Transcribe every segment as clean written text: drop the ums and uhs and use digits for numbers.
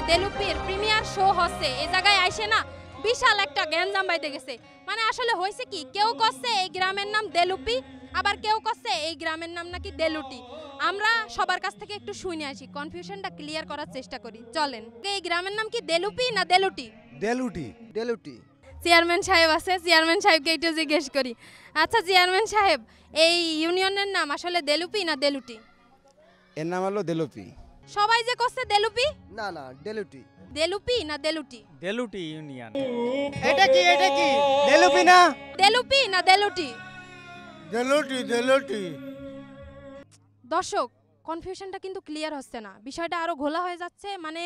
দেলুপির premiere show হচ্ছে এই জায়গায় আইসে না বিশাল একটা গ্যাঞ্জাম বাইতে গেছে। মানে আসলে হয়েছে কি, কেউ করছে এই গ্রামের নাম দেলুপি, আবার কেউ করছে এই গ্রামের নাম নাকি দেলুটি। আমরা সবার কাছ থেকে একটু শুনে আসি, কনফিউশনটা ক্লিয়ার করার চেষ্টা করি। চলেন, এই গ্রামের নাম কি দেলুপি না দেলুটি? দেলুটি। দেলুটি। চেয়ারম্যান সাহেব আছে, চেয়ারম্যান সাহেবকে একটু জিজ্ঞেস করি। আচ্ছা চেয়ারম্যান সাহেব, এই ইউনিয়নের নাম আসলে দেলুপি না দেলুটি? এর নাম হলো দেলুপি। সবাই যে করছে দেলুপি, না না, দেলুটি। দেলুপি না দেলুটি? দেলুটি ইউনিয়ন। এটা কি দেলুপি না? দেলুপি না দেলুটি? দেলুটি দেলুটি। দর্শক, কনফিউশনটা কিন্তু ক্লিয়ার হচ্ছে না, বিষয়টা আরো ঘোলা হয়ে যাচ্ছে, মানে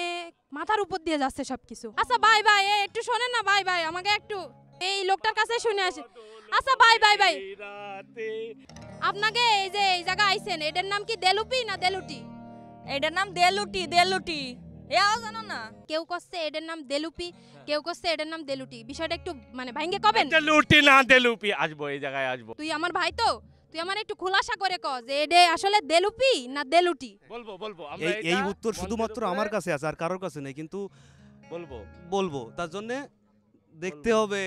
মাথার উপর দিয়ে যাচ্ছে সবকিছু। আচ্ছা ভাই ভাই একটু শোনেন না, ভাই ভাই আমাকে একটু এই লোকটার কাছে শুনে আসি। আচ্ছা ভাই ভাই ভাই, আপনাকে এই যে এই জায়গা আইছেন, এটার নাম কি দেলুপি না দেলুটি? এটার নাম দেলুটি। দেলুটি এও জানো না? কেউ কচ্ছে এটার নাম দেলুপি, কেউ কচ্ছে এটার নাম দেলুটি। বিষয়টা একটু মানে ভাঙ্গে কবেন? দেলুটি না দেলুপি, আসবো এই জায়গায় আসবো। তুই আমার ভাই তো, তুই আমার একটু খোলাসা করে ক যে এটা আসলে দেলুপি না দেলুটি। বলবো বলবো এই উত্তর শুধুমাত্র আমার কাছে আছে, আর কারোর কাছে নেই, কিন্তু বলবো বলবো তার জন্য দেখতে হবে।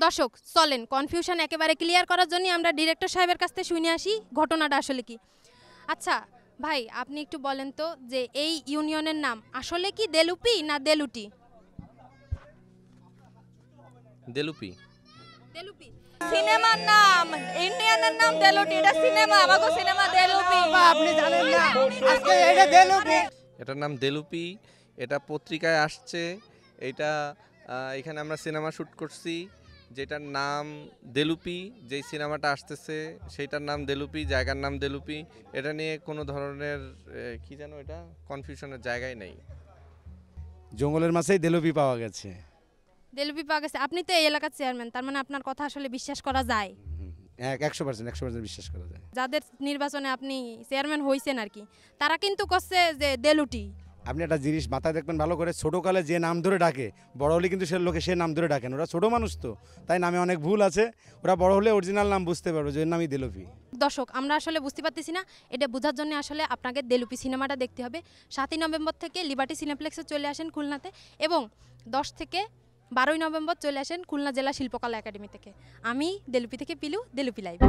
দর্শক চলেন, কনফিউশন একেবারে ক্লিয়ার করার জন্য আমরা ডিরেক্টর সাহেবের কাছ থেকে শুনে আসি ঘটনাটা আসলে কি। আচ্ছা ভাই, আপনি একটু বলেন তো যে এই ইউনিয়নের নাম আসলে কি দেলুপি না দেলুটি? দেলুপি। দেলুপি। সিনেমার নাম, ইন্ডিয়ানের নাম দেলুটি। এটা সিনেমা, আমাগো সিনেমা দেলুপি। আপনি জানেন না আজকে এটা দেলুপি? এটার নাম দেলুপি। এটা পত্রিকায় আসছে। এটা এখানে আমরা সিনেমা শ্যুট করছি, যেটার নাম দেলুপি। যেই সিনেমাটা আসতেছে সেইটার নাম দেলুপি, জায়গার নাম দেলুপি। এটা নিয়ে কোনো ধরনের কি জানো, এটা কনফিউশনের জায়গায় নেই। জঙ্গলের মাছেই দেলুপি পাওয়া গেছে। দেলুপি পাওয়া গেছে। আপনি তো এই এলাকার চেয়ারম্যান, তার মানে আপনার কথা আসলে বিশ্বাস করা যায়? 100% বিশ্বাস করা যায়। যাদের নির্বাচনে আপনি চেয়ারম্যান হইছেন আর কি, তারা কিন্তু করছে যে দেলুটি। আপনি একটা জিনিস মাথায় দেখবেন ভালো করে, ছোটোকালে যে নাম ধরে ডাকে বড় হলে কিন্তু সে লোকে সে নাম ধরে ডাকেন। ওরা ছোটো মানুষ তো, তাই নামে অনেক ভুল আছে। ওরা বড় হলে অরিজিনাল নাম বুঝতে পারবে যে এর নামই দেলুপি। দর্শক, আমরা আসলে বুঝতে পারতেছি না, এটা বোঝার জন্য আসলে আপনাকে দেলুপি সিনেমাটা দেখতে হবে। 7ই নভেম্বর থেকে লিবার্টি সিনেপ্লেক্সে চলে আসেন খুলনাতে, এবং 10 থেকে 12ই নভেম্বর চলে আসেন খুলনা জেলা শিল্পকলা একাডেমি থেকে। আমি দেলুপি থেকে পিলু, দেলুপি লাইভ।